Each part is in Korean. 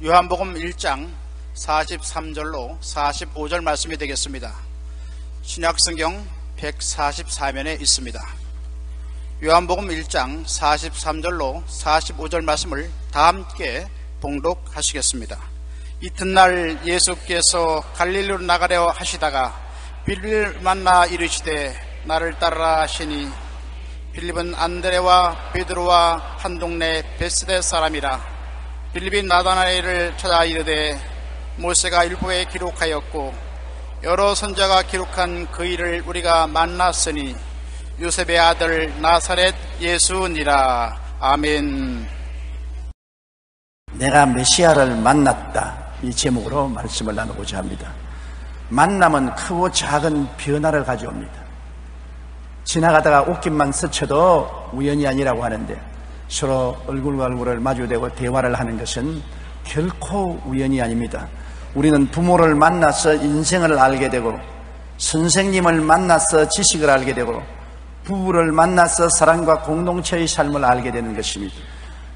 요한복음 1장 43절로 45절 말씀이 되겠습니다. 신약성경 144면에 있습니다. 요한복음 1장 43절로 45절 말씀을 다 함께 봉독하시겠습니다. 이튿날 예수께서 갈릴리로 나가려 하시다가 빌립을 만나 이르시되 나를 따르라 하시니 빌립은 안드레와 베드로와 한 동네 베스데 사람이라. 빌립이 나다나엘을 찾아 이르되 모세가 율법에 기록하였고 여러 선자가 기록한 그 일을 우리가 만났으니 요셉의 아들 나사렛 예수니라. 아멘. 내가 메시아를 만났다, 이 제목으로 말씀을 나누고자 합니다. 만남은 크고 작은 변화를 가져옵니다. 지나가다가 옷깃만 스쳐도 우연이 아니라고 하는데 서로 얼굴과 얼굴을 마주대고 대화를 하는 것은 결코 우연이 아닙니다. 우리는 부모를 만나서 인생을 알게 되고, 선생님을 만나서 지식을 알게 되고, 부부를 만나서 사랑과 공동체의 삶을 알게 되는 것입니다.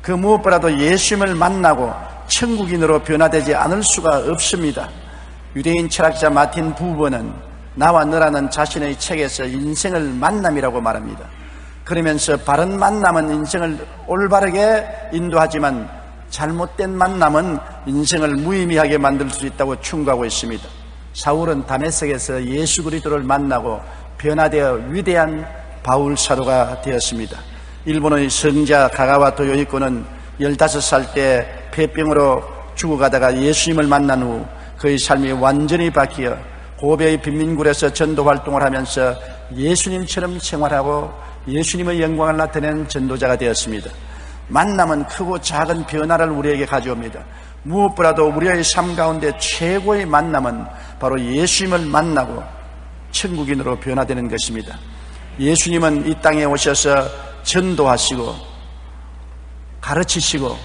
그 무엇보다도 예수님을 만나고 천국인으로 변화되지 않을 수가 없습니다. 유대인 철학자 마틴 부버는 나와 너라는 자신의 책에서 인생을 만남이라고 말합니다. 그러면서 바른 만남은 인생을 올바르게 인도하지만 잘못된 만남은 인생을 무의미하게 만들 수 있다고 충고하고 있습니다. 사울은 다메섹에서 예수 그리스도를 만나고 변화되어 위대한 바울 사도가 되었습니다. 일본의 성자 가가와토 요이코는 15살 때 폐병으로 죽어가다가 예수님을 만난 후 그의 삶이 완전히 바뀌어 고베의 빈민굴에서 전도 활동을 하면서 예수님처럼 생활하고 예수님의 영광을 나타내는 전도자가 되었습니다. 만남은 크고 작은 변화를 우리에게 가져옵니다. 무엇보다도 우리의 삶 가운데 최고의 만남은 바로 예수님을 만나고 천국인으로 변화되는 것입니다. 예수님은 이 땅에 오셔서 전도하시고 가르치시고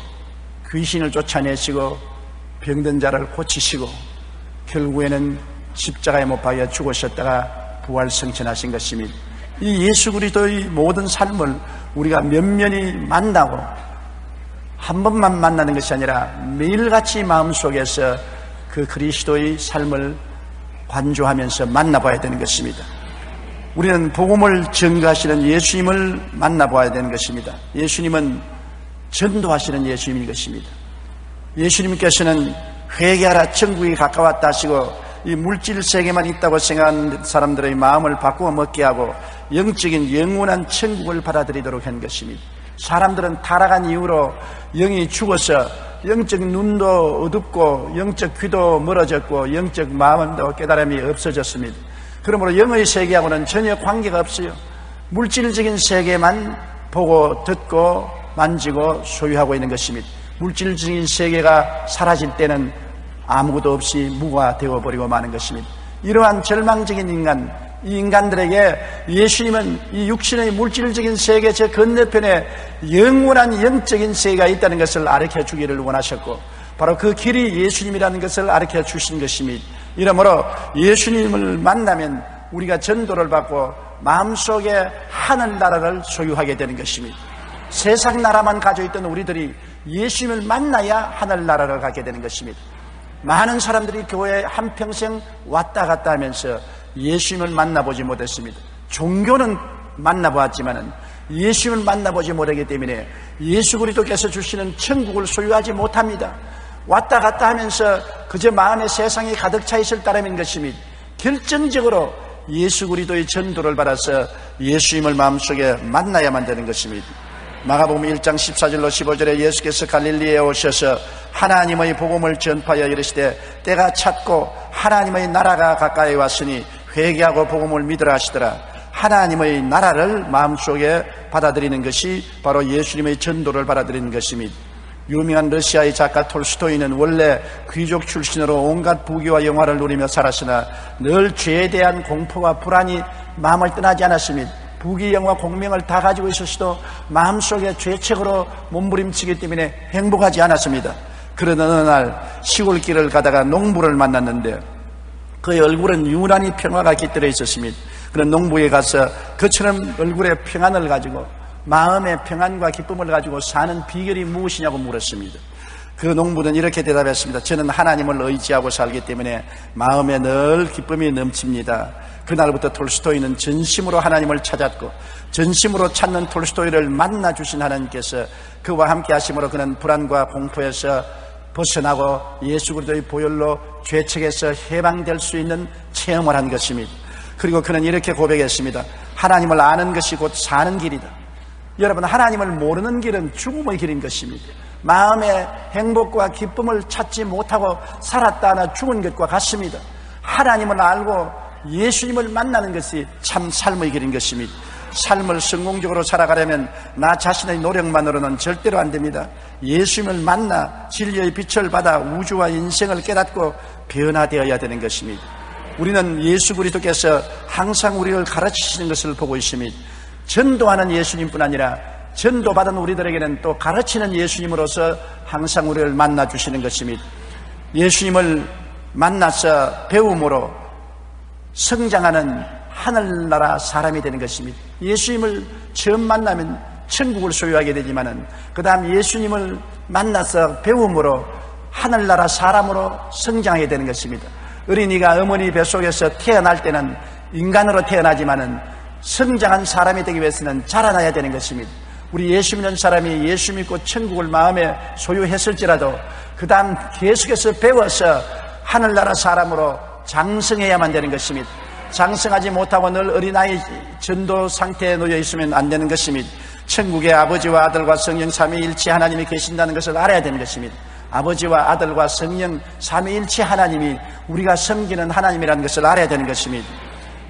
귀신을 쫓아내시고 병든 자를 고치시고 결국에는 십자가에 못 박혀 죽으셨다가 부활승천하신 것입니다. 이 예수 그리스도의 모든 삶을 우리가 면면히 만나고 한 번만 만나는 것이 아니라 매일같이 마음속에서 그 그리스도의 삶을 관조하면서 만나봐야 되는 것입니다. 우리는 복음을 전가하시는 예수님을 만나봐야 되는 것입니다. 예수님은 전도하시는 예수님인 것입니다. 예수님께서는 회개하라 천국이 가까웠다 하시고 이 물질 세계만 있다고 생각하는 사람들의 마음을 바꾸어 먹게 하고 영적인 영원한 천국을 받아들이도록 한 것입니다. 사람들은 타락한 이후로 영이 죽어서 영적 눈도 어둡고 영적 귀도 멀어졌고 영적 마음도 깨달음이 없어졌습니다. 그러므로 영의 세계하고는 전혀 관계가 없어요. 물질적인 세계만 보고 듣고 만지고 소유하고 있는 것입니다. 물질적인 세계가 사라질 때는 아무것도 없이 무가 되어버리고 마는 것입니다. 이러한 절망적인 인간, 이 인간들에게 예수님은 이 육신의 물질적인 세계 저 건너편에 영원한 영적인 세계가 있다는 것을 가르쳐 주기를 원하셨고 바로 그 길이 예수님이라는 것을 가르쳐 주신 것입니다. 이러므로 예수님을 만나면 우리가 전도를 받고 마음속에 하늘나라를 소유하게 되는 것입니다. 세상 나라만 가지고 있던 우리들이 예수님을 만나야 하늘나라를 가게 되는 것입니다. 많은 사람들이 교회에 한평생 왔다 갔다 하면서 예수님을 만나보지 못했습니다. 종교는 만나보았지만 예수님을 만나보지 못하기 때문에 예수 그리스도께서 주시는 천국을 소유하지 못합니다. 왔다 갔다 하면서 그저 마음에 세상이 가득 차 있을 따름인 것입니다. 결정적으로 예수 그리스도의 전도를 받아서 예수님을 마음속에 만나야만 되는 것입니다. 마가복음 1장 14절로 15절에 예수께서 갈릴리에 오셔서 하나님의 복음을 전파하여 이르시되 때가 찼고 하나님의 나라가 가까이 왔으니 회개하고 복음을 믿으라 하시더라. 하나님의 나라를 마음속에 받아들이는 것이 바로 예수님의 전도를 받아들이는 것입니다. 유명한 러시아의 작가 톨스토이는 원래 귀족 출신으로 온갖 부귀와 영화를 누리며 살았으나 늘 죄에 대한 공포와 불안이 마음을 떠나지 않았습니다. 부귀, 영화, 공명을 다 가지고 있었어도 마음속에 죄책으로 몸부림치기 때문에 행복하지 않았습니다. 그러던 어느 날 시골길을 가다가 농부를 만났는데 그의 얼굴은 유난히 평화가 깃들어 있었습니다. 그런 농부에 가서 그처럼 얼굴에 평안을 가지고 마음의 평안과 기쁨을 가지고 사는 비결이 무엇이냐고 물었습니다. 그 농부는 이렇게 대답했습니다. 저는 하나님을 의지하고 살기 때문에 마음에 늘 기쁨이 넘칩니다. 그날부터 톨스토이는 전심으로 하나님을 찾았고, 전심으로 찾는 톨스토이를 만나 주신 하나님께서 그와 함께 하심으로 그는 불안과 공포에서 벗어나고 예수 그리스도의 보혈로 죄책에서 해방될 수 있는 체험을 한 것입니다. 그리고 그는 이렇게 고백했습니다. 하나님을 아는 것이 곧 사는 길이다. 여러분, 하나님을 모르는 길은 죽음의 길인 것입니다. 마음의 행복과 기쁨을 찾지 못하고 살았다 하나 죽은 것과 같습니다. 하나님을 알고 예수님을 만나는 것이 참 삶의 길인 것입니다. 삶을 성공적으로 살아가려면 나 자신의 노력만으로는 절대로 안 됩니다. 예수님을 만나 진리의 빛을 받아 우주와 인생을 깨닫고 변화되어야 되는 것입니다. 우리는 예수 그리스도께서 항상 우리를 가르치시는 것을 보고 있습니다. 전도하는 예수님뿐 아니라 전도받은 우리들에게는 또 가르치는 예수님으로서 항상 우리를 만나 주시는 것입니다. 예수님을 만나서 배움으로 성장하는 하늘나라 사람이 되는 것입니다. 예수님을 처음 만나면 천국을 소유하게 되지만은 그 다음 예수님을 만나서 배움으로 하늘나라 사람으로 성장하게 되는 것입니다. 어린이가 어머니 뱃속에서 태어날 때는 인간으로 태어나지만은 성장한 사람이 되기 위해서는 자라나야 되는 것입니다. 우리 예수 믿는 사람이 예수 믿고 천국을 마음에 소유했을지라도 그 다음 계속해서 배워서 하늘나라 사람으로 장성해야만 되는 것입니다. 장성하지 못하고 늘 어린아이 전도 상태에 놓여 있으면 안 되는 것입니다. 천국에 아버지와 아들과 성령 삼위일체 하나님이 계신다는 것을 알아야 되는 것입니다. 아버지와 아들과 성령 삼위일체 하나님이 우리가 섬기는 하나님이라는 것을 알아야 되는 것입니다.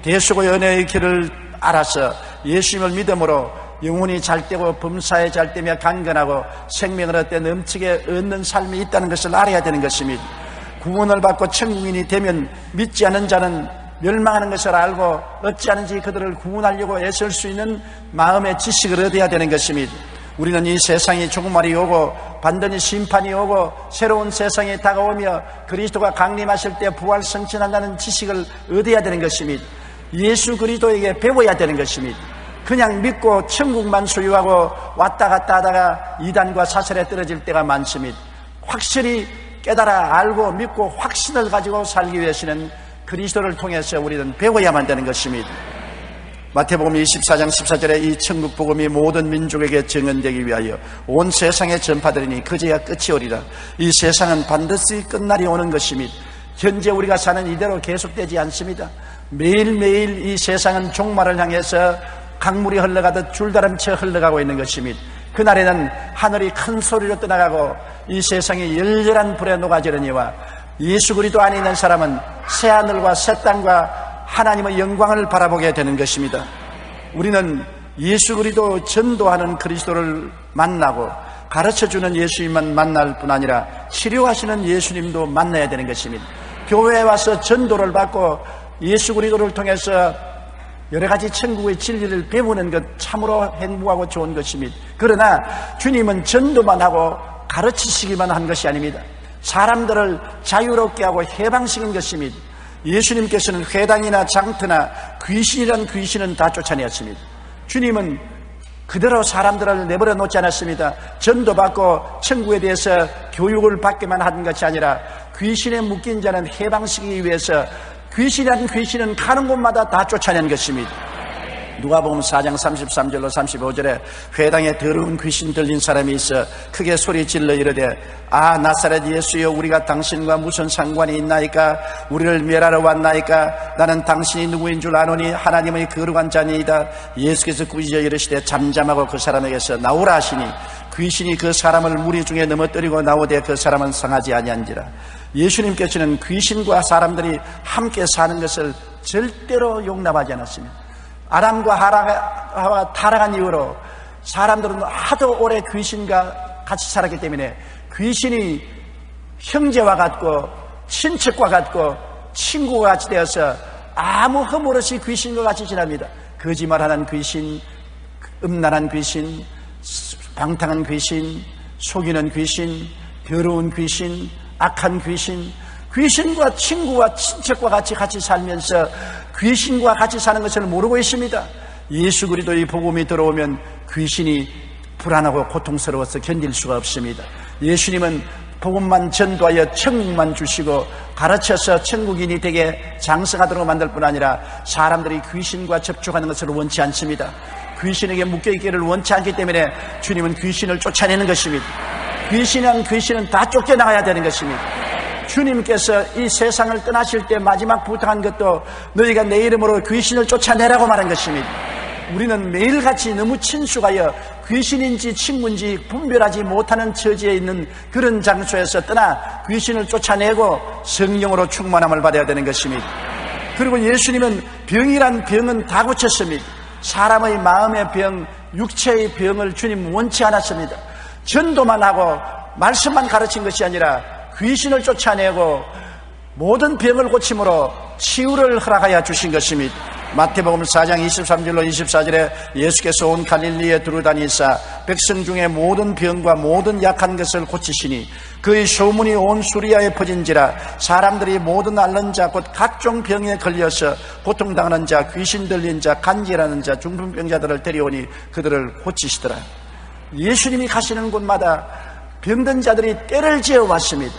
대수고 연애의 길을 알아서 예수님을 믿음으로 영혼이 잘되고 범사에 잘되며 강건하고 생명을 얻되 넘치게 얻는 삶이 있다는 것을 알아야 되는 것입니다. 구원을 받고 천국인이 되면 믿지 않는 자는 멸망하는 것을 알고 어찌하는지 그들을 구원하려고 애쓸 수 있는 마음의 지식을 얻어야 되는 것입니다. 우리는 이 세상이 종말이 오고 반드시 심판이 오고 새로운 세상이 다가오며 그리스도가 강림하실 때 부활 승천한다는 지식을 얻어야 되는 것입니다. 예수 그리스도에게 배워야 되는 것입니다. 그냥 믿고 천국만 소유하고 왔다 갔다 하다가 이단과 사설에 떨어질 때가 많습니다. 확실히 깨달아 알고 믿고 확신을 가지고 살기 위해서는 그리스도를 통해서 우리는 배워야만 되는 것입니다. 마태복음 24장 14절에 이 천국 복음이 모든 민족에게 증언되기 위하여 온 세상에 전파되리니 그제야 끝이 오리라. 이 세상은 반드시 끝날이 오는 것입니다. 현재 우리가 사는 이대로 계속되지 않습니다. 매일매일 이 세상은 종말을 향해서 강물이 흘러가듯 줄다름쳐 흘러가고 있는 것입니다. 그날에는 하늘이 큰 소리로 떠나가고 이 세상이 열렬한 불에 녹아지려니와 예수 그리스도 안에 있는 사람은 새하늘과 새 땅과 하나님의 영광을 바라보게 되는 것입니다. 우리는 예수 그리스도 전도하는 그리스도를 만나고 가르쳐주는 예수님만 만날 뿐 아니라 치료하시는 예수님도 만나야 되는 것입니다. 교회에 와서 전도를 받고 예수 그리스도를 통해서 여러 가지 천국의 진리를 배우는 것 참으로 행복하고 좋은 것입니다. 그러나 주님은 전도만 하고 가르치시기만 한 것이 아닙니다. 사람들을 자유롭게 하고 해방시킨 것입니다. 예수님께서는 회당이나 장터나 귀신이란 귀신은 다 쫓아내었습니다. 주님은 그대로 사람들을 내버려 놓지 않았습니다. 전도받고 천국에 대해서 교육을 받기만 한 것이 아니라 귀신에 묶인 자는 해방시키기 위해서 귀신이란 귀신은 가는 곳마다 다 쫓아낸 것입니다. 누가복음 4장 33절로 35절에 회당에 더러운 귀신 들린 사람이 있어 크게 소리 질러 이르되 아 나사렛 예수여 우리가 당신과 무슨 상관이 있나이까 우리를 멸하러 왔나이까 나는 당신이 누구인 줄 아노니 하나님의 거룩한 자니이다. 예수께서 꾸짖어 이르시되 잠잠하고 그 사람에게서 나오라 하시니 귀신이 그 사람을 무리 중에 넘어뜨리고 나오되 그 사람은 상하지 아니한지라. 예수님께서는 귀신과 사람들이 함께 사는 것을 절대로 용납하지 않았습니다. 아람과 하와가 타락한 이후로 사람들은 하도 오래 귀신과 같이 살았기 때문에 귀신이 형제와 같고 친척과 같고 친구와 같이 되어서 아무 허물 없이 귀신과 같이 지납니다. 거짓말하는 귀신, 음란한 귀신, 방탕한 귀신, 속이는 귀신, 더러운 귀신, 악한 귀신, 귀신과 친구와 친척과 같이 살면서 귀신과 같이 사는 것을 모르고 있습니다. 예수 그리스도의 복음이 들어오면 귀신이 불안하고 고통스러워서 견딜 수가 없습니다. 예수님은 복음만 전도하여 천국만 주시고 가르쳐서 천국인이 되게 장성하도록 만들 뿐 아니라 사람들이 귀신과 접촉하는 것을 원치 않습니다. 귀신에게 묶여있기를 원치 않기 때문에 주님은 귀신을 쫓아내는 것입니다. 귀신은 다 쫓겨나가야 되는 것입니다. 주님께서 이 세상을 떠나실 때 마지막 부탁한 것도 너희가 내 이름으로 귀신을 쫓아내라고 말한 것입니다. 우리는 매일같이 너무 친숙하여 귀신인지 친구인지 분별하지 못하는 처지에 있는 그런 장소에서 떠나 귀신을 쫓아내고 성령으로 충만함을 받아야 되는 것입니다. 그리고 예수님은 병이란 병은 다 고쳤습니다. 사람의 마음의 병, 육체의 병을 주님 원치 않았습니다. 전도만 하고 말씀만 가르친 것이 아니라 귀신을 쫓아내고 모든 병을 고침으로 치유를 허락하여 주신 것입니다. 마태복음 4장 23절로 24절에 예수께서 온 갈릴리에 두루다니사 백성 중에 모든 병과 모든 약한 것을 고치시니 그의 소문이 온 수리아에 퍼진지라 사람들이 모든 앓는 자 곧 각종 병에 걸려서 고통당하는 자, 귀신 들린 자, 간질하는 자, 중풍병자들을 데려오니 그들을 고치시더라. 예수님이 가시는 곳마다 병든 자들이 때를 지어 왔습니다.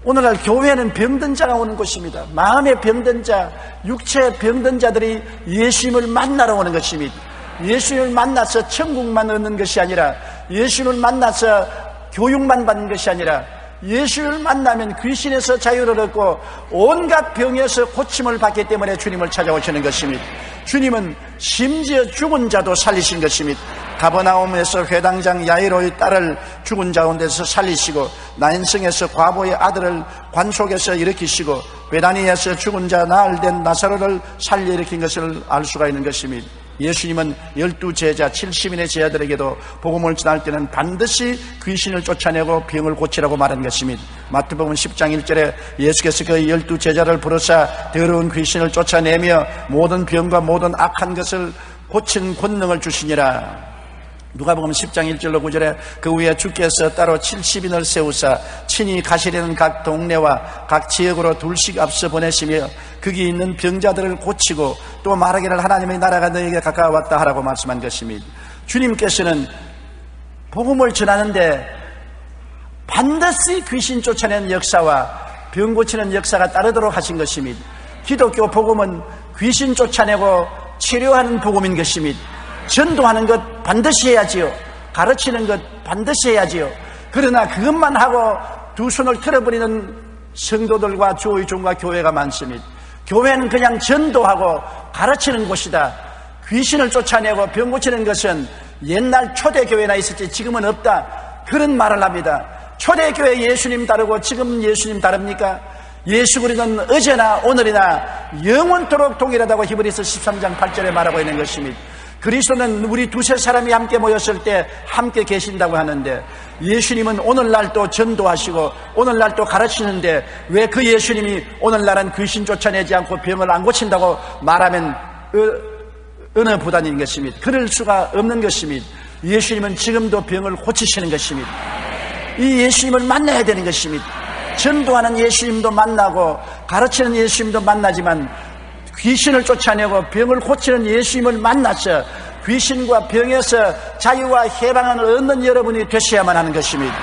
오늘날 교회는 병든 자가 오는 곳입니다. 마음의 병든 자, 육체의 병든 자들이 예수님을 만나러 오는 것입니다. 예수님을 만나서 천국만 얻는 것이 아니라, 예수님을 만나서 교육만 받는 것이 아니라, 예수를 만나면 귀신에서 자유를 얻고 온갖 병에서 고침을 받기 때문에 주님을 찾아오시는 것입니다. 주님은 심지어 죽은 자도 살리신 것입니다. 가버나움에서 회당장 야이로의 딸을 죽은 자 가운데서 살리시고, 나인성에서 과부의 아들을 관 속에서 일으키시고, 베다니에서 죽은 자 나흘 된 나사로를 살려 일으킨 것을 알 수가 있는 것입니다. 예수님은 12제자 70인의 제자들에게도 복음을 전할 때는 반드시 귀신을 쫓아내고 병을 고치라고 말한 것입니다. 마태복음 10장 1절에 예수께서 그 12제자를 부르사 더러운 귀신을 쫓아내며 모든 병과 모든 악한 것을 고친 권능을 주시니라. 누가복음 10장 1절로 9절에 그 후에 주께서 따로 70인을 세우사 친히 가시려는 각 동네와 각 지역으로 둘씩 앞서 보내시며 거기 있는 병자들을 고치고 또 말하기를 하나님의 나라가 너희에게 가까워왔다 하라고 말씀한 것입니다. 주님께서는 복음을 전하는데 반드시 귀신 쫓아내는 역사와 병 고치는 역사가 따르도록 하신 것입니다. 기독교 복음은 귀신 쫓아내고 치료하는 복음인 것입니다. 전도하는 것 반드시 해야지요. 가르치는 것 반드시 해야지요. 그러나 그것만 하고 두 손을 틀어버리는 성도들과 주의 종과 교회가 많습니다. 교회는 그냥 전도하고 가르치는 곳이다. 귀신을 쫓아내고 병 고치는 것은 옛날 초대교회나 있었지 지금은 없다. 그런 말을 합니다. 초대교회 예수님 다르고 지금 예수님 다릅니까? 예수 그리스도는 어제나 오늘이나 영원토록 동일하다고 히브리서 13장 8절에 말하고 있는 것입니다. 그리스도는 우리 두세 사람이 함께 모였을 때 함께 계신다고 하는데, 예수님은 오늘날도 전도하시고 오늘날도 가르치는데 왜 그 예수님이 오늘날은 귀신 쫓아내지 않고 병을 안 고친다고 말하면 어느 부단인 것입니다. 그럴 수가 없는 것입니다. 예수님은 지금도 병을 고치시는 것입니다. 이 예수님을 만나야 되는 것입니다. 전도하는 예수님도 만나고 가르치는 예수님도 만나지만 귀신을 쫓아내고 병을 고치는 예수님을 만나서 귀신과 병에서 자유와 해방을 얻는 여러분이 되셔야만 하는 것입니다.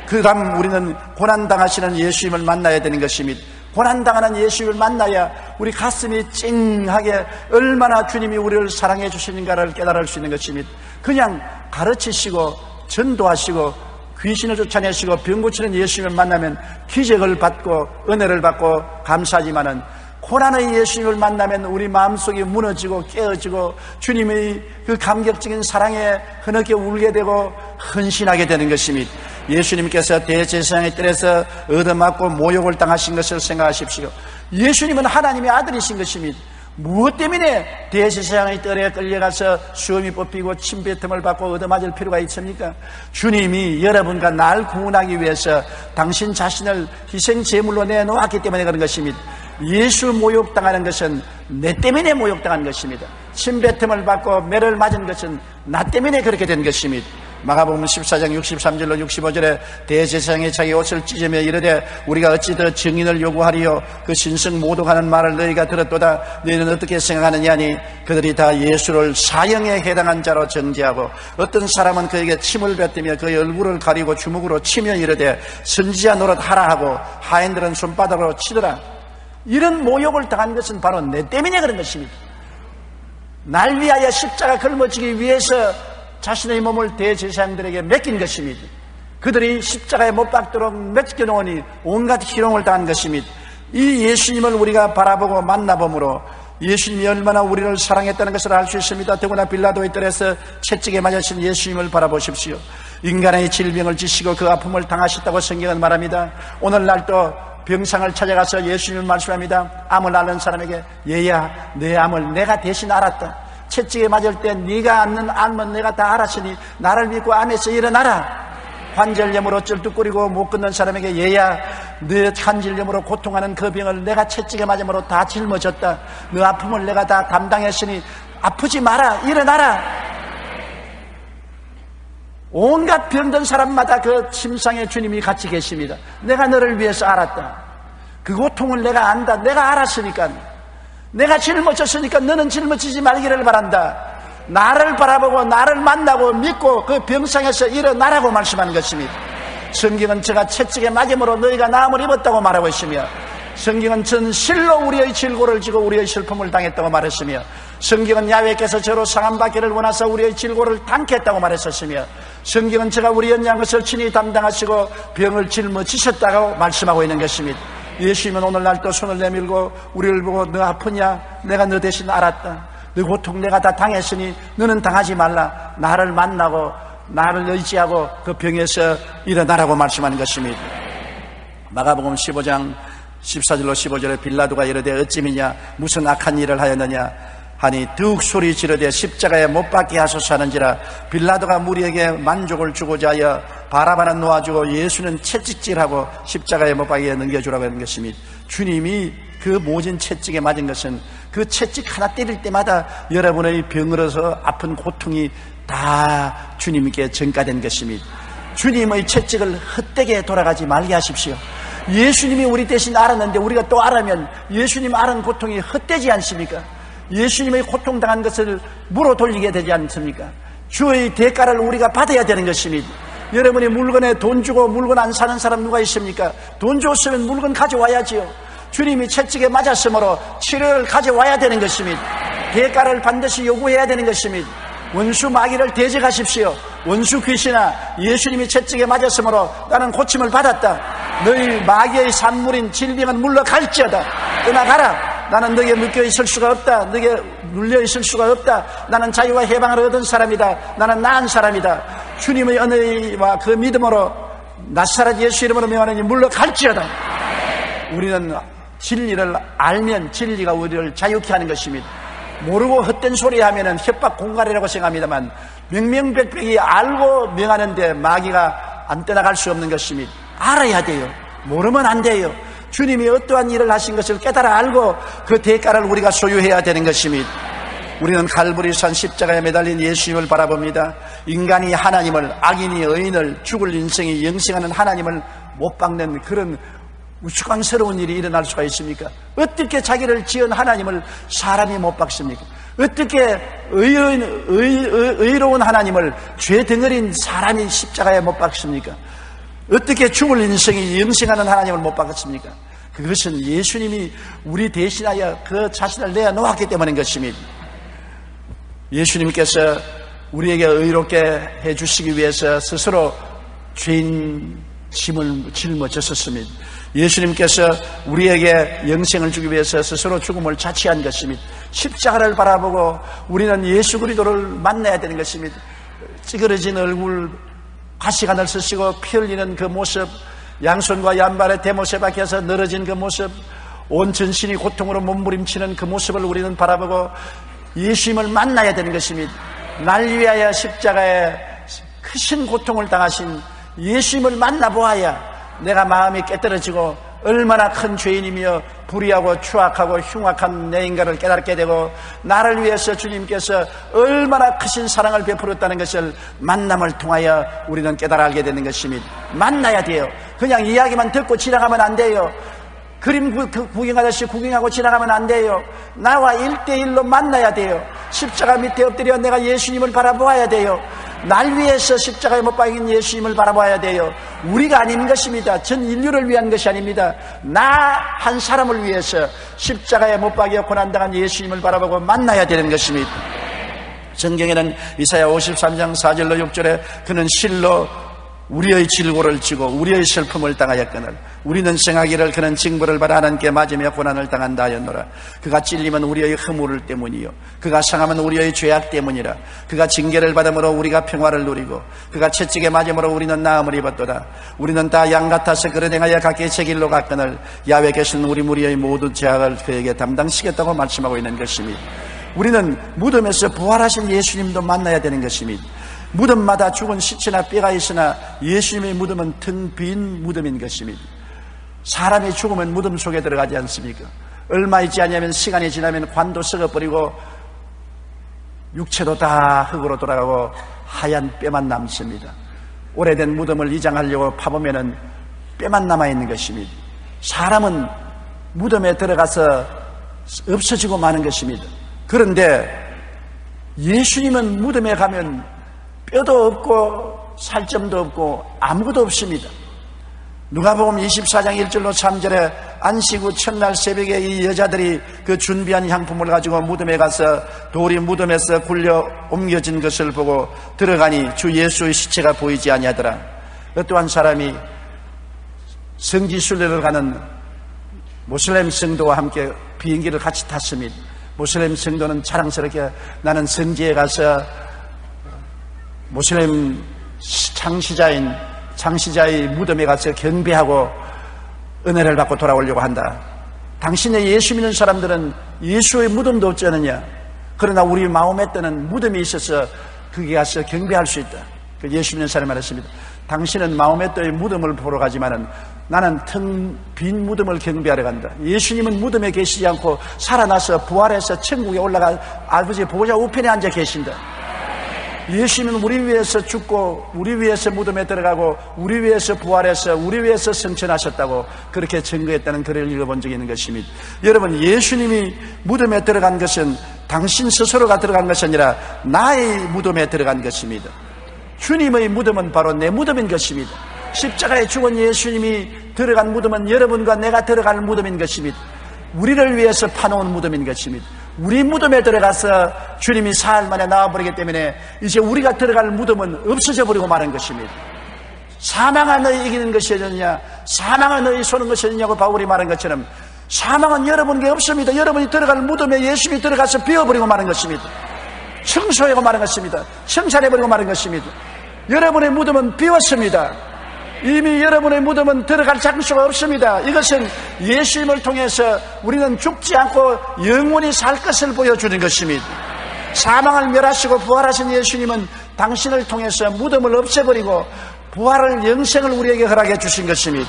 그 다음 우리는 고난당하시는 예수님을 만나야 되는 것입니다. 고난당하는 예수님을 만나야 우리 가슴이 찡하게 얼마나 주님이 우리를 사랑해 주시는가를 깨달을 수 있는 것입니다. 그냥 가르치시고 전도하시고 귀신을 쫓아내시고 병 고치는 예수님을 만나면 기적을 받고 은혜를 받고 감사하지만은, 고난의 예수님을 만나면 우리 마음속이 무너지고 깨어지고 주님의 그 감격적인 사랑에 흐느껴 울게 되고 헌신하게 되는 것입니다. 예수님께서 대제사장의 뜰에서 얻어맞고 모욕을 당하신 것을 생각하십시오. 예수님은 하나님의 아들이신 것입니다. 무엇 때문에 대제사장의 뜰에 끌려가서 수염이 뽑히고 침뱉음을 받고 얻어맞을 필요가 있습니까? 주님이 여러분과 날 구원하기 위해서 당신 자신을 희생제물로 내놓았기 때문에 그런 것입니다. 예수 모욕당하는 것은 내 때문에 모욕당한 것입니다. 침뱉음을 받고 매를 맞은 것은 나 때문에 그렇게 된 것입니다. 마가복음 14장 63절로 65절에 대제사장이 자기 옷을 찢으며 이르되 우리가 어찌 더 증인을 요구하리요 그 신성 모독하는 말을 너희가 들었도다. 너희는 어떻게 생각하느냐 하니 그들이 다 예수를 사형에 해당한 자로 정죄하고 어떤 사람은 그에게 침을 뱉으며 그의 얼굴을 가리고 주먹으로 치며 이르되 선지자 노릇 하라 하고 하인들은 손바닥으로 치더라. 이런 모욕을 당한 것은 바로 내 때문에 그런 것입니다. 날 위하여 십자가 걸머지기 위해서 자신의 몸을 대제사장들에게 맡긴 것입니다. 그들이 십자가에 못 박도록 맡겨놓으니 온갖 희롱을 당한 것입니다. 이 예수님을 우리가 바라보고 만나봄으로 예수님이 얼마나 우리를 사랑했다는 것을 알 수 있습니다. 더구나 빌라도의 뜰에서 채찍에 맞으신 예수님을 바라보십시오. 인간의 질병을 지시고 그 아픔을 당하셨다고 성경은 말합니다. 오늘날도 병상을 찾아가서 예수님을 말씀합니다. 암을 앓는 사람에게 얘야 내 암을 내가 대신 알았다. 채찍에 맞을 때 네가 앓는 암은 내가 다 알았으니 나를 믿고 암에서 일어나라. 관절염으로 쩔뚝거리고 못 걷는 사람에게 얘야 너 관절염으로 고통하는 그 병을 내가 채찍에 맞음으로 다 짊어졌다. 너 아픔을 내가 다 담당했으니 아프지 마라. 일어나라. 온갖 병든 사람마다 그 침상에 주님이 같이 계십니다. 내가 너를 위해서 알았다. 그 고통을 내가 안다. 내가 알았으니까 내가 짊어졌으니까 너는 짊어지지 말기를 바란다. 나를 바라보고 나를 만나고 믿고 그 병상에서 일어나라고 말씀하는 것입니다. 성경은 제가 채찍에 맞음으로 너희가 나음을 입었다고 말하고 있으며 성경은 전 실로 우리의 질고를 지고 우리의 슬픔을 당했다고 말했으며 성경은 야훼께서 저로 상함받기를 원하사 우리의 질고를 당했다고 말했었으며 성경은 제가 우리 연약한 것을 친히 담당하시고 병을 짊어지셨다고 말씀하고 있는 것입니다. 예수님은 오늘날 또 손을 내밀고 우리를 보고 너 아프냐? 내가 너 대신 알았다. 너 고통 내가 다 당했으니 너는 당하지 말라. 나를 만나고 나를 의지하고 그 병에서 일어나라고 말씀하는 것입니다. 마가복음 15장 14절로 15절에 빌라도가 이르되 어찌미냐 무슨 악한 일을 하였느냐 하니 더욱 소리 지르되 십자가에 못 박게 하소서 하는지라. 빌라도가 무리에게 만족을 주고자 하여 바라바는 놓아주고 예수는 채찍질하고 십자가에 못 박게 넘겨주라고 하는 것입니다. 주님이 그 모진 채찍에 맞은 것은 그 채찍 하나 때릴 때마다 여러분의 병으로서 아픈 고통이 다 주님께 전가된 것입니다. 주님의 채찍을 헛되게 돌아가지 말게 하십시오. 예수님이 우리 대신 알았는데 우리가 또 알으면 예수님 알은 고통이 헛되지 않습니까? 예수님의 고통당한 것을 물어 돌리게 되지 않습니까? 주의 대가를 우리가 받아야 되는 것입니다. 여러분이 물건에 돈 주고 물건 안 사는 사람 누가 있습니까? 돈 줬으면 물건 가져와야지요. 주님이 채찍에 맞았으므로 치료를 가져와야 되는 것입니다. 대가를 반드시 요구해야 되는 것입니다. 원수 마귀를 대적하십시오. 원수 귀신아 예수님이 채찍에 맞았으므로 나는 고침을 받았다. 너희 마귀의 산물인 질병은 물러갈지어다. 떠나가라. 나는 너에게 묶여 있을 수가 없다. 너에게 눌려 있을 수가 없다. 나는 자유와 해방을 얻은 사람이다. 나는 나은 사람이다. 주님의 은혜와 그 믿음으로 나사렛 예수 이름으로 명하노니 물러갈지어다. 우리는 진리를 알면 진리가 우리를 자유케 하는 것입니다. 모르고 헛된 소리 하면은 협박 공갈이라고 생각합니다만 명명백백이 알고 명하는데 마귀가 안 떠나갈 수 없는 것입니다. 알아야 돼요. 모르면 안 돼요. 주님이 어떠한 일을 하신 것을 깨달아 알고 그 대가를 우리가 소유해야 되는 것입니다. 우리는 갈보리산 십자가에 매달린 예수님을 바라봅니다. 인간이 하나님을, 악인이 의인을, 죽을 인생이 영생하는 하나님을 못 박는 그런 우스꽝스러운 일이 일어날 수가 있습니까? 어떻게 자기를 지은 하나님을 사람이 못 박습니까? 어떻게 의로운 하나님을 죄 덩어린 사람이 십자가에 못 박습니까? 어떻게 죽을 인생이 영생하는 하나님을 못 박았습니까? 그것은 예수님이 우리 대신하여 그 자신을 내어놓았기 때문인 것입니다. 예수님께서 우리에게 의롭게 해주시기 위해서 스스로 죄인 짐을 짊어졌었습니다. 예수님께서 우리에게 영생을 주기 위해서 스스로 죽음을 자치한 것입니다. 십자가를 바라보고 우리는 예수 그리스도를 만나야 되는 것입니다. 찌그러진 얼굴, 가시가 늘쓰시고 피 흘리는 그 모습, 양손과 양발에 대못에 박혀서 늘어진 그 모습, 온 전신이 고통으로 몸부림치는 그 모습을 우리는 바라보고 예수님을 만나야 되는 것입니다. 날 위하여 십자가에 크신 고통을 당하신 예수님을 만나보아야 내가 마음이 깨떨어지고 얼마나 큰 죄인이며 불의하고 추악하고 흉악한 내 인간을 깨닫게 되고 나를 위해서 주님께서 얼마나 크신 사랑을 베풀었다는 것을 만남을 통하여 우리는 깨달아 알게 되는 것입니다. 만나야 돼요. 그냥 이야기만 듣고 지나가면 안 돼요. 그림 구경하듯이 구경하고 지나가면 안 돼요. 나와 1대1로 만나야 돼요. 십자가 밑에 엎드려 내가 예수님을 바라보아야 돼요. 날 위해서 십자가에 못 박힌 예수님을 바라봐야 돼요. 우리가 아닌 것입니다. 전 인류를 위한 것이 아닙니다. 나 한 사람을 위해서 십자가에 못 박여 고난당한 예수님을 바라보고 만나야 되는 것입니다. 성경에는 이사야 53장 4절로 6절에 그는 실로 우리의 질고를 지고 우리의 슬픔을 당하였거늘 우리는 생하기를 그는 징벌을 받아 하나님께 맞으며 고난을 당한다 하였노라. 그가 찔림은 우리의 허물 때문이요 그가 상함은 우리의 죄악 때문이라. 그가 징계를 받음으로 우리가 평화를 누리고 그가 채찍에 맞음으로 우리는 나음을 입었도다. 우리는 다 양 같아서 그를 행하여 각기 제 길로 갔거늘 야훼께서는 우리 무리의 모든 죄악을 그에게 담당시켰다고 말씀하고 있는 것입니다. 우리는 무덤에서 부활하신 예수님도 만나야 되는 것입니다. 무덤마다 죽은 시체나 뼈가 있으나 예수님의 무덤은 텅 빈 무덤인 것입니다. 사람이 죽으면 무덤 속에 들어가지 않습니까? 얼마 있지 않으면 시간이 지나면 관도 썩어버리고 육체도 다 흙으로 돌아가고 하얀 뼈만 남습니다. 오래된 무덤을 이장하려고 파보면 뼈만 남아있는 것입니다. 사람은 무덤에 들어가서 없어지고 마는 것입니다. 그런데 예수님은 무덤에 가면 뼈도 없고 살점도 없고 아무것도 없습니다. 누가복음 24장 1절로 3절에 안식 후 첫날 새벽에 이 여자들이 그 준비한 향품을 가지고 무덤에 가서 돌이 무덤에서 굴려 옮겨진 것을 보고 들어가니 주 예수의 시체가 보이지 아니하더라. 어떠한 사람이 성지 순례를 가는 모슬렘 성도와 함께 비행기를 같이 탔습니다. 모슬렘 성도는 자랑스럽게 나는 성지에 가서 모슬렘 창시자의 무덤에 가서 경배하고 은혜를 받고 돌아오려고 한다. 당신의 예수 믿는 사람들은 예수의 무덤도 없지 않느냐. 그러나 우리 마음에 뜨는 무덤이 있어서 거기 가서 경배할 수 있다. 예수 믿는 사람이 말했습니다. 당신은 마음에 뜨는 무덤을 보러 가지만은 나는 텅 빈 무덤을 경배하러 간다. 예수님은 무덤에 계시지 않고 살아나서 부활해서 천국에 올라가 아버지 보좌 우편에 앉아 계신다. 예수님은 우리 위해서 죽고 우리 위해서 무덤에 들어가고 우리 위해서 부활해서 우리 위해서 승천하셨다고 그렇게 증거했다는 글을 읽어본 적이 있는 것입니다. 여러분, 예수님이 무덤에 들어간 것은 당신 스스로가 들어간 것이 아니라 나의 무덤에 들어간 것입니다. 주님의 무덤은 바로 내 무덤인 것입니다. 십자가에 죽은 예수님이 들어간 무덤은 여러분과 내가 들어갈 무덤인 것입니다. 우리를 위해서 파놓은 무덤인 것입니다. 우리 무덤에 들어가서 주님이 사흘 만에 나와버리기 때문에 이제 우리가 들어갈 무덤은 없어져 버리고 마는 것입니다. 사망은 너희 이기는 것이었느냐, 사망은 너희 쏘는 것이었느냐고 바울이 말한 것처럼 사망은 여러분에게 없습니다. 여러분이 들어갈 무덤에 예수님이 들어가서 비워버리고 마는 것입니다. 청소하고 마는 것입니다. 청산해버리고 마는 것입니다. 여러분의 무덤은 비웠습니다. 이미 여러분의 무덤은 들어갈 장소가 없습니다. 이것은 예수님을 통해서 우리는 죽지 않고 영원히 살 것을 보여주는 것입니다. 사망을 멸하시고 부활하신 예수님은 당신을 통해서 무덤을 없애버리고 부활을 영생을 우리에게 허락해 주신 것입니다.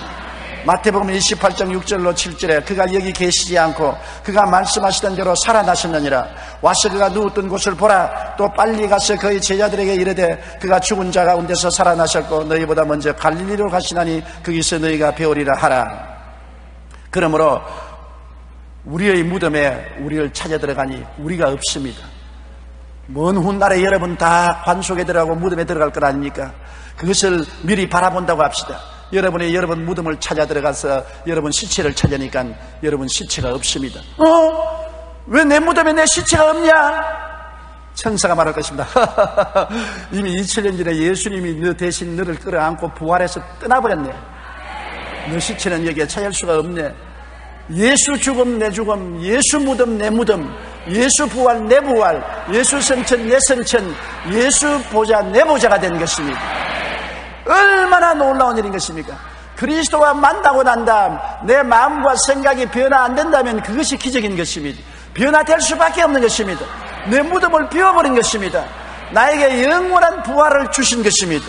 마태복음 28장 6절로 7절에 그가 여기 계시지 않고 그가 말씀하시던 대로 살아나셨느니라. 와서 그가 누웠던 곳을 보라. 또 빨리 가서 그의 제자들에게 이르되 그가 죽은 자 가운데서 살아나셨고 너희보다 먼저 갈릴리로 가시나니 거기서 너희가 배우리라 하라. 그러므로 우리의 무덤에 우리를 찾아 들어가니 우리가 없습니다. 먼 훗날에 여러분 다 관 속에 들어가고 무덤에 들어갈 것 아닙니까? 그것을 미리 바라본다고 합시다. 여러분 무덤을 찾아 들어가서 여러분 시체를 찾으니까 여러분 시체가 없습니다. 왜 내 무덤에 내 시체가 없냐? 천사가 말할 것입니다. 이미 2000년 전에 예수님이 너 대신 너를 끌어안고 부활해서 떠나버렸네. 너 시체는 여기에 찾을 수가 없네. 예수 죽음 내 죽음, 예수 무덤 내 무덤, 예수 부활 내 부활, 예수 성천 내 성천, 예수 보좌 내 보좌가 된 것입니다. 얼마나 놀라운 일인 것입니까? 그리스도와 만나고 난 다음 내 마음과 생각이 변화 안 된다면 그것이 기적인 것입니다. 변화될 수밖에 없는 것입니다. 내 무덤을 비워버린 것입니다. 나에게 영원한 부활을 주신 것입니다.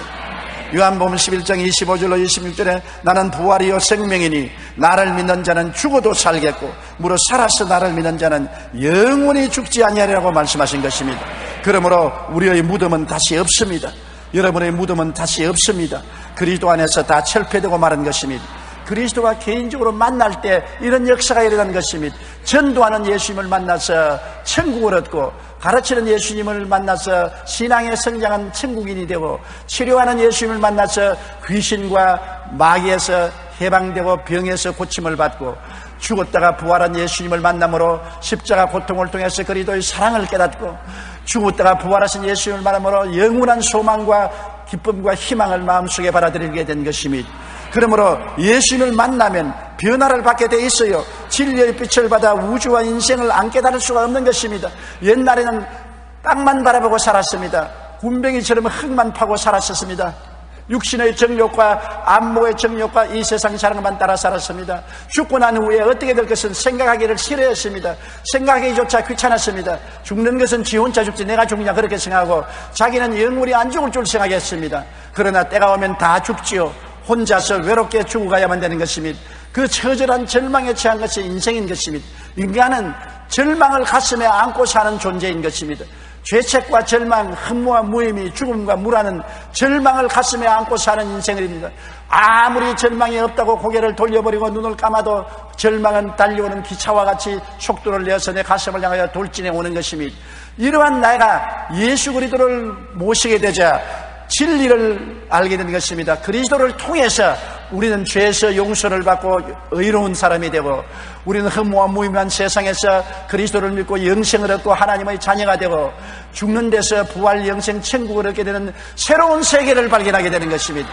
요한복음 11장 25절로 26절에 나는 부활이요 생명이니 나를 믿는 자는 죽어도 살겠고 무릇 살아서 나를 믿는 자는 영원히 죽지 아니하리라고 말씀하신 것입니다. 그러므로 우리의 무덤은 다시 없습니다. 여러분의 무덤은 다시 없습니다. 그리스도 안에서 다 철폐되고 마른 것입니다. 그리스도가 개인적으로 만날 때 이런 역사가 일어난 것입니다. 전도하는 예수님을 만나서 천국을 얻고, 가르치는 예수님을 만나서 신앙에 성장한 천국인이 되고, 치료하는 예수님을 만나서 귀신과 마귀에서 해방되고 병에서 고침을 받고, 죽었다가 부활한 예수님을 만남으로 십자가 고통을 통해서 그리스도의 사랑을 깨닫고, 죽었다가 부활하신 예수님을 만남으로 영원한 소망과 기쁨과 희망을 마음속에 받아들이게 된 것입니다. 그러므로 예수님을 만나면 변화를 받게 돼 있어요. 진리의 빛을 받아 우주와 인생을 안 깨달을 수가 없는 것입니다. 옛날에는 땅만 바라보고 살았습니다. 군뱅이처럼 흙만 파고 살았었습니다. 육신의 정욕과 안목의 정욕과 이 세상 사랑만 따라 살았습니다. 죽고 난 후에 어떻게 될 것은 생각하기를 싫어했습니다. 생각하기조차 귀찮았습니다. 죽는 것은 지 혼자 죽지 내가 죽냐 그렇게 생각하고, 자기는 영원히 안 죽을 줄 생각했습니다. 그러나 때가 오면 다 죽지요. 혼자서 외롭게 죽어가야만 되는 것입니다. 그 처절한 절망에 처한 것이 인생인 것입니다. 인간은 절망을 가슴에 안고 사는 존재인 것입니다. 죄책과 절망, 흠모와 무의미, 죽음과 무라는 절망을 가슴에 안고 사는 인생입니다. 아무리 절망이 없다고 고개를 돌려버리고 눈을 감아도 절망은 달려오는 기차와 같이 속도를 내어서 내 가슴을 향하여 돌진해 오는 것입니다. 이러한 내가 예수 그리스도를 모시게 되자 진리를 알게 된 것입니다. 그리스도를 통해서 우리는 죄에서 용서를 받고 의로운 사람이 되고, 우리는 흠모와 무의미한 세상에서 그리스도를 믿고 영생을 얻고 하나님의 자녀가 되고, 죽는 데서 부활 영생 천국을 얻게 되는 새로운 세계를 발견하게 되는 것입니다.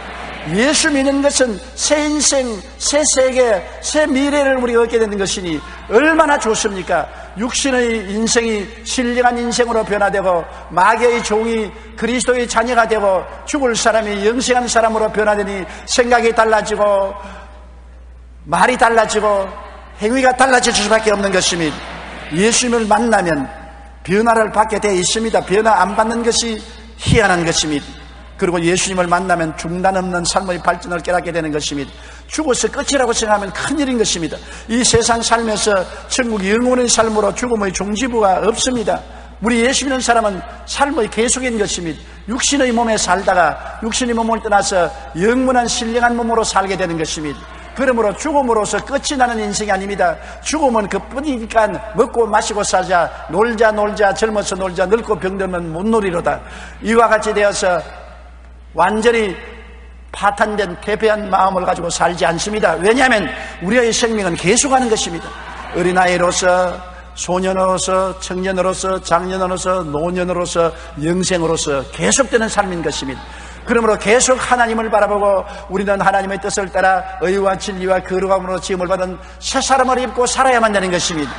예수 믿는 것은 새 인생, 새 세계, 새 미래를 우리가 얻게 되는 것이니 얼마나 좋습니까? 육신의 인생이 신령한 인생으로 변화되고, 마귀의 종이 그리스도의 자녀가 되고, 죽을 사람이 영생한 사람으로 변화되니 생각이 달라지고 말이 달라지고 행위가 달라질 수밖에 없는 것입니다. 예수님을 만나면 변화를 받게 되어 있습니다. 변화 안 받는 것이 희한한 것입니다. 그리고 예수님을 만나면 중단 없는 삶의 발전을 깨닫게 되는 것입니다. 죽어서 끝이라고 생각하면 큰일인 것입니다. 이 세상 삶에서 천국 영원의 삶으로 죽음의 종지부가 없습니다. 우리 예수 믿는 사람은 삶의 계속인 것입니다. 육신의 몸에 살다가 육신의 몸을 떠나서 영원한 신령한 몸으로 살게 되는 것입니다. 그러므로 죽음으로서 끝이 나는 인생이 아닙니다. 죽음은 그뿐이니까 먹고 마시고 살자, 놀자 젊어서 놀자, 늙고 병들면 못 놀이로다. 이와 같이 되어서 완전히 파탄된 퇴폐한 마음을 가지고 살지 않습니다. 왜냐하면 우리의 생명은 계속하는 것입니다. 어린아이로서, 소년으로서, 청년으로서, 장년으로서, 노년으로서, 영생으로서 계속되는 삶인 것입니다. 그러므로 계속 하나님을 바라보고 우리는 하나님의 뜻을 따라 의와 진리와 거룩함으로 지음을 받은 새 사람을 입고 살아야만 되는 것입니다.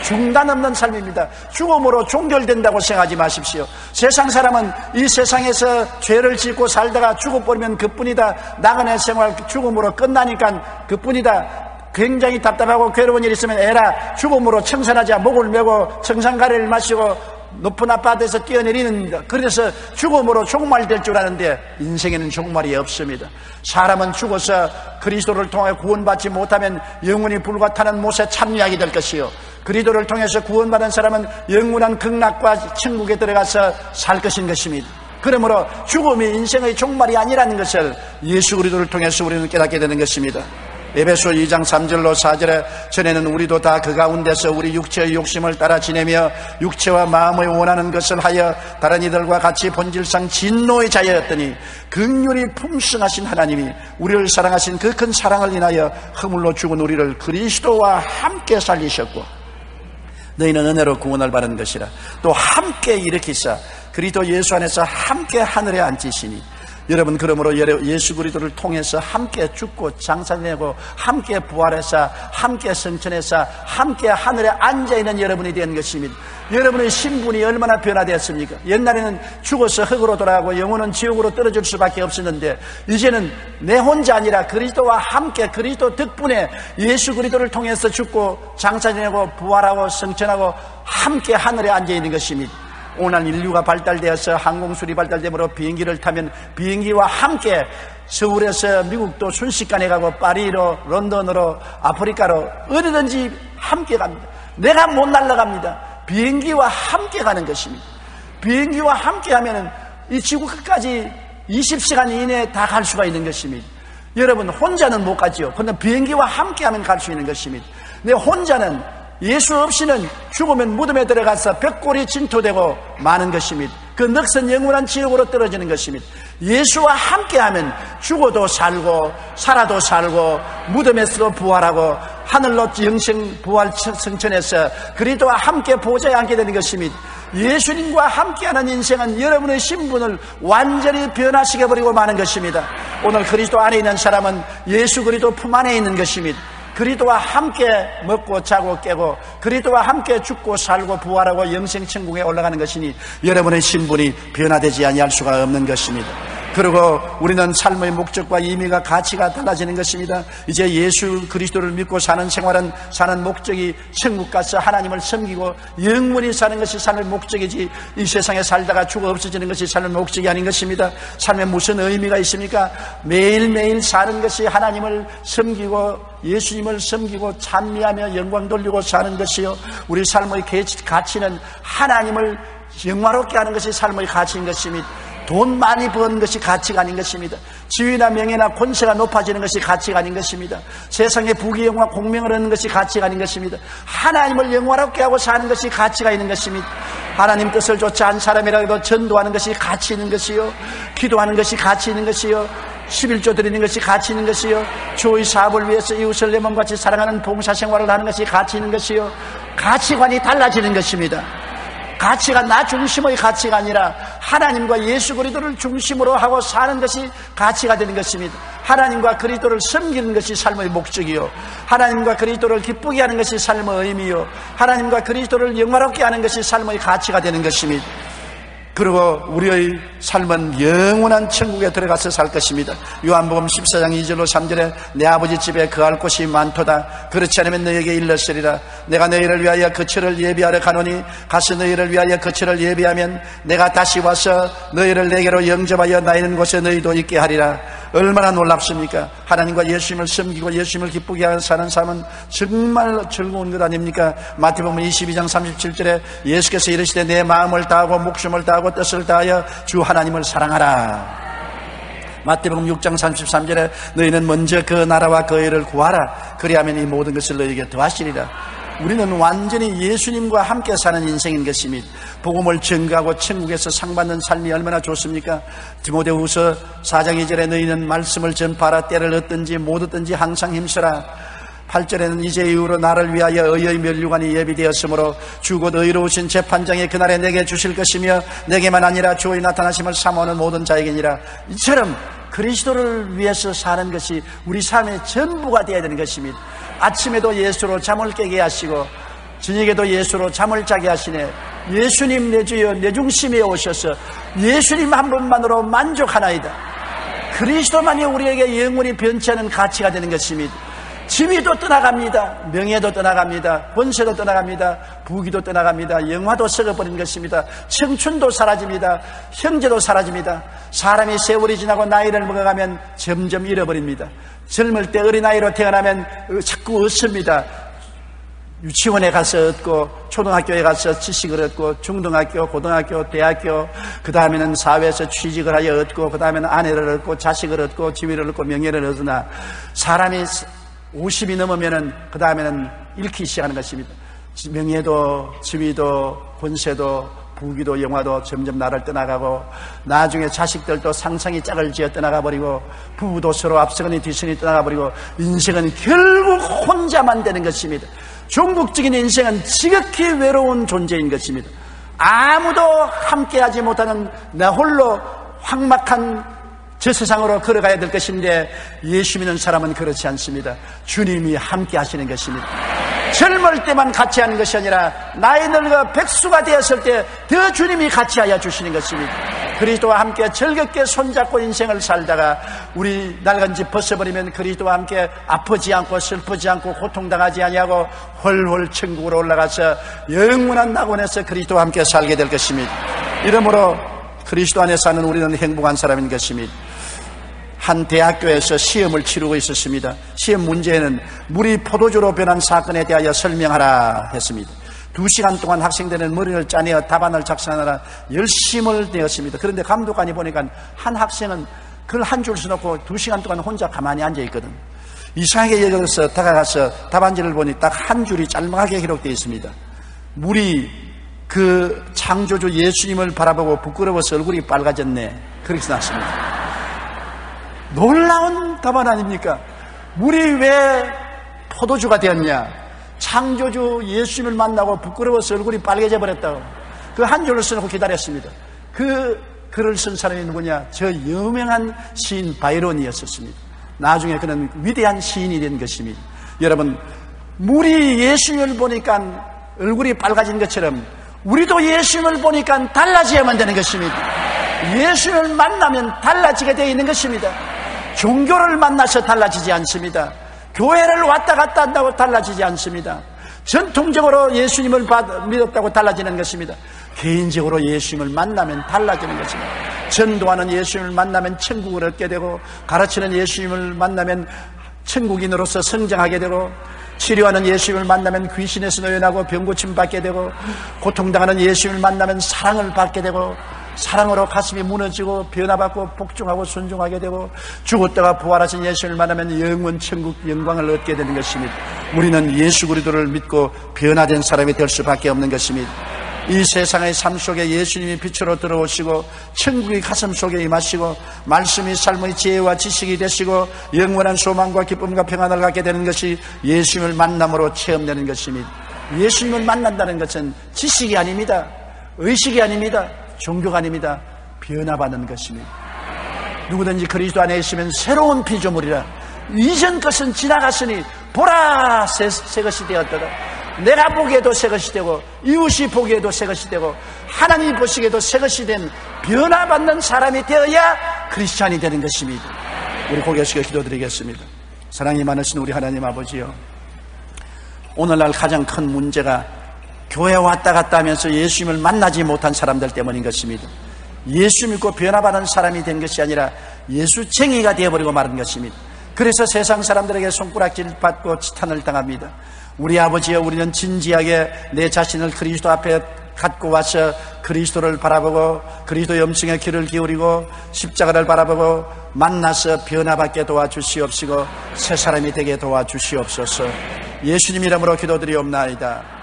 중단 없는 삶입니다. 죽음으로 종결된다고 생각하지 마십시오. 세상 사람은 이 세상에서 죄를 짓고 살다가 죽어버리면 그뿐이다. 나그네 생활 죽음으로 끝나니까 그뿐이다. 굉장히 답답하고 괴로운 일이 있으면 에라 죽음으로 청산하자. 목을 메고 청산가래를 마시고 높은 아파트에서 뛰어내리는, 그래서 죽음으로 종말될 줄 아는데 인생에는 종말이 없습니다. 사람은 죽어서 그리스도를 통해 구원받지 못하면 영원히 불과 타는 못에 참여하게 될 것이요, 그리스도를 통해서 구원받은 사람은 영원한 극락과 천국에 들어가서 살 것인 것입니다. 그러므로 죽음이 인생의 종말이 아니라는 것을 예수 그리스도를 통해서 우리는 깨닫게 되는 것입니다. 에베소 2장 3절로 4절에 전에는 우리도 다 그 가운데서 우리 육체의 욕심을 따라 지내며 육체와 마음의 원하는 것을 하여 다른 이들과 같이 본질상 진노의 자였더니 긍휼이 풍성하신 하나님이 우리를 사랑하신 그 큰 사랑을 인하여 허물로 죽은 우리를 그리스도와 함께 살리셨고 너희는 은혜로 구원을 받은 것이라 또 함께 일으키사 그리스도 예수 안에서 함께 하늘에 앉히시니 여러분, 그러므로 예수 그리스도를 통해서 함께 죽고 장사되고 함께 부활해서 함께 성천해서 함께 하늘에 앉아있는 여러분이 된 것입니다. 여러분의 신분이 얼마나 변화되었습니까? 옛날에는 죽어서 흙으로 돌아가고 영혼은 지옥으로 떨어질 수밖에 없었는데 이제는 내 혼자 아니라 그리스도와 함께 그리스도 덕분에 예수 그리스도를 통해서 죽고 장사되고 부활하고 성천하고 함께 하늘에 앉아있는 것입니다. 오늘 인류가 발달되어서 항공술이 발달되므로 비행기를 타면 비행기와 함께 서울에서 미국도 순식간에 가고 파리로 런던으로 아프리카로 어디든지 함께 갑니다. 내가 못 날아갑니다. 비행기와 함께 가는 것입니다. 비행기와 함께 하면은 이 지구 끝까지 20시간 이내에 다 갈 수가 있는 것입니다. 여러분 혼자는 못 가죠. 그런데 비행기와 함께 하면 갈 수 있는 것입니다. 내 혼자는 예수 없이는 죽으면 무덤에 들어가서 벽골이 진토되고 마는 것입니다. 그 넋은 영원한 지옥으로 떨어지는 것입니다. 예수와 함께하면 죽어도 살고 살아도 살고 무덤에서도 부활하고 하늘로 영생 부활 성천에서 그리스도와 함께 보좌에 앉게 되는 것입니다. 예수님과 함께하는 인생은 여러분의 신분을 완전히 변화시켜버리고 마는 것입니다. 오늘 그리스도 안에 있는 사람은 예수 그리스도 품 안에 있는 것입니다. 그리스도와 함께 먹고 자고 깨고 그리스도와 함께 죽고 살고 부활하고 영생 천국에 올라가는 것이니 여러분의 신분이 변화되지 아니할 수가 없는 것입니다. 그리고 우리는 삶의 목적과 의미가 가치가 달라지는 것입니다. 이제 예수 그리스도를 믿고 사는 생활은 사는 목적이 천국 가서 하나님을 섬기고 영원히 사는 것이 삶의 목적이지 이 세상에 살다가 죽어 없어지는 것이 삶의 목적이 아닌 것입니다. 삶에 무슨 의미가 있습니까? 매일매일 사는 것이 하나님을 섬기고 예수님을 섬기고 찬미하며 영광 돌리고 사는 것이요, 우리 삶의 가치는 하나님을 영화롭게 하는 것이 삶의 가치인 것입니다. 돈 많이 버는 것이 가치가 아닌 것입니다. 지위나 명예나 권세가 높아지는 것이 가치가 아닌 것입니다. 세상의 부귀영화 공명을 얻는 것이 가치가 아닌 것입니다. 하나님을 영화롭게 하고 사는 것이 가치가 있는 것입니다. 하나님 뜻을 쫓아 한 사람이라도 전도하는 것이 가치 있는 것이요, 기도하는 것이 가치 있는 것이요, 11조 드리는 것이 가치 있는 것이요, 주의 사업을 위해서 이웃을 내 몸같이 사랑하는 봉사생활을 하는 것이 가치 있는 것이요, 가치관이 달라지는 것입니다. 가치가 나 중심의 가치가 아니라 하나님과 예수 그리스도를 중심으로 하고 사는 것이 가치가 되는 것입니다. 하나님과 그리스도를 섬기는 것이 삶의 목적이요, 하나님과 그리스도를 기쁘게 하는 것이 삶의 의미요, 하나님과 그리스도를 영화롭게 하는 것이 삶의 가치가 되는 것입니다. 그리고 우리의 삶은 영원한 천국에 들어가서 살 것입니다. 요한복음 14장 2절로 3절에 내 아버지 집에 거할 곳이 많도다. 그렇지 않으면 너에게 일렀으리라. 내가 너희를 위하여 거처를 예비하러 가노니 가서 너희를 위하여 거처를 예비하면 내가 다시 와서 너희를 내게로 영접하여 나 있는 곳에 너희도 있게 하리라. 얼마나 놀랍습니까? 하나님과 예수님을 섬기고 예수님을 기쁘게 하는 사는 삶은 정말 즐거운 것 아닙니까? 마태복음 22장 37절에 예수께서 이르시되 내 마음을 다하고 목숨을 다하고 뜻을 다하여 주 하나님을 사랑하라. 마태복음 6장 33절에 너희는 먼저 그 나라와 그 의를 구하라. 그리하면 이 모든 것을 너희에게 더하시리라. 우리는 완전히 예수님과 함께 사는 인생인 것입니다. 복음을 전가하고 천국에서 상받는 삶이 얼마나 좋습니까? 디모데후서 4장 2절에 너희는 말씀을 전파하라. 때를 얻든지 못 얻든지 항상 힘쓰라. 8절에는 이제 이후로 나를 위하여 의의 면류관이 예비되었으므로 주 곧 의로우신 재판장이 그날에 내게 주실 것이며 내게만 아니라 주의 나타나심을 사모하는 모든 자에게니라. 이처럼 그리스도를 위해서 사는 것이 우리 삶의 전부가 되어야 되는 것입니다. 아침에도 예수로 잠을 깨게 하시고 저녁에도 예수로 잠을 자게 하시네. 예수님 내 주여 내 중심에 오셔서 예수님 한 분만으로 만족하나이다. 그리스도만이 우리에게 영원히 변치 않은 가치가 되는 것입니다. 지위도 떠나갑니다. 명예도 떠나갑니다. 권세도 떠나갑니다. 부귀도 떠나갑니다. 영화도 썩어버린 것입니다. 청춘도 사라집니다. 형제도 사라집니다. 사람이 세월이 지나고 나이를 먹어가면 점점 잃어버립니다. 젊을 때 어린아이로 태어나면 자꾸 얻습니다. 유치원에 가서 얻고 초등학교에 가서 지식을 얻고 중등학교, 고등학교, 대학교, 그 다음에는 사회에서 취직을 하여 얻고 그 다음에는 아내를 얻고 자식을 얻고 지위를 얻고 명예를 얻으나 사람이 50이 넘으면은 그 다음에는 잃기 시작하는 것입니다. 명예도 지위도 권세도 부귀도 영화도 점점 나를 떠나가고 나중에 자식들도 상상이 짝을 지어 떠나가버리고 부부도 서로 앞서거니 뒤서니 떠나가버리고 인생은 결국 혼자만 되는 것입니다. 종국적인 인생은 지극히 외로운 존재인 것입니다. 아무도 함께하지 못하는 나 홀로 황막한 저 세상으로 걸어가야 될 것인데 예수 믿는 사람은 그렇지 않습니다. 주님이 함께 하시는 것입니다. 젊을 때만 같이 하는 것이 아니라 나이 늙어 백수가 되었을 때 더 주님이 같이 하여 주시는 것입니다. 그리스도와 함께 즐겁게 손잡고 인생을 살다가 우리 낡은 집 벗어버리면 그리스도와 함께 아프지 않고 슬프지 않고 고통당하지 아니하고 헐헐 천국으로 올라가서 영원한 낙원에서 그리스도와 함께 살게 될 것입니다. 이러므로 그리스도 안에 사는 우리는 행복한 사람인 것입니다. 한 대학교에서 시험을 치르고 있었습니다. 시험 문제는 물이 포도주로 변한 사건에 대하여 설명하라 했습니다. 2시간 동안 학생들은 머리를 짜내어 답안을 작성하느라 열심을 내었습니다. 그런데 감독관이 보니까 한 학생은 그걸 한 줄 써놓고 2시간 동안 혼자 가만히 앉아있거든. 이상하게 여겨서 다가가서 답안지를 보니 딱 한 줄이 짤막하게 기록되어 있습니다. 물이 그 창조주 예수님을 바라보고 부끄러워서 얼굴이 빨가졌네. 그렇게 나왔습니다. 놀라운 답안 아닙니까? 물이 왜 포도주가 되었냐? 창조주 예수님을 만나고 부끄러워서 얼굴이 빨개져 버렸다고. 그 한 줄을 써놓고 기다렸습니다. 그 글을 쓴 사람이 누구냐? 저 유명한 시인 바이론이었었습니다. 나중에 그는 위대한 시인이 된 것입니다. 여러분, 물이 예수님을 보니까 얼굴이 빨가진 것처럼 우리도 예수님을 보니까 달라져야만 되는 것입니다. 예수님을 만나면 달라지게 되어 있는 것입니다. 종교를 만나서 달라지지 않습니다. 교회를 왔다 갔다 한다고 달라지지 않습니다. 전통적으로 예수님을 믿었다고 달라지는 것입니다. 개인적으로 예수님을 만나면 달라지는 것입니다. 전도하는 예수님을 만나면 천국을 얻게 되고, 가르치는 예수님을 만나면 천국인으로서 성장하게 되고, 치료하는 예수님을 만나면 귀신에서 노연하고 병고침 받게 되고, 고통당하는 예수님을 만나면 사랑을 받게 되고, 사랑으로 가슴이 무너지고 변화받고 복종하고 순종하게 되고, 죽었다가 부활하신 예수님을 만나면 영원 천국 영광을 얻게 되는 것입니다. 우리는 예수 그리스도를 믿고 변화된 사람이 될 수밖에 없는 것입니다. 이 세상의 삶 속에 예수님이 빛으로 들어오시고 천국이 가슴 속에 임하시고 말씀이 삶의 지혜와 지식이 되시고 영원한 소망과 기쁨과 평안을 갖게 되는 것이 예수님을 만남으로 체험되는 것입니다. 예수님을 만난다는 것은 지식이 아닙니다. 의식이 아닙니다. 종교가 아닙니다. 변화받는 것입니다. 누구든지 그리스도 안에 있으면 새로운 피조물이라. 이전 것은 지나갔으니 보라 새 것이 되었도다. 내가 보기에도 새 것이 되고 이웃이 보기에도 새 것이 되고 하나님이 보시기에도 새 것이 된 변화받는 사람이 되어야 크리스찬이 되는 것입니다. 우리 고개 숙여 기도드리겠습니다. 사랑이 많으신 우리 하나님 아버지요, 오늘날 가장 큰 문제가 교회 왔다 갔다 하면서 예수님을 만나지 못한 사람들 때문인 것입니다. 예수 믿고 변화받은 사람이 된 것이 아니라 예수쟁이가 되어버리고 마른 것입니다. 그래서 세상 사람들에게 손가락질 받고 지탄을 당합니다. 우리 아버지여, 우리는 진지하게 내 자신을 그리스도 앞에 갖고 와서 그리스도를 바라보고 그리스도 염증의 귀를 기울이고 십자가를 바라보고 만나서 변화받게 도와주시옵시고 새 사람이 되게 도와주시옵소서. 예수님 이름으로 기도드리옵나이다.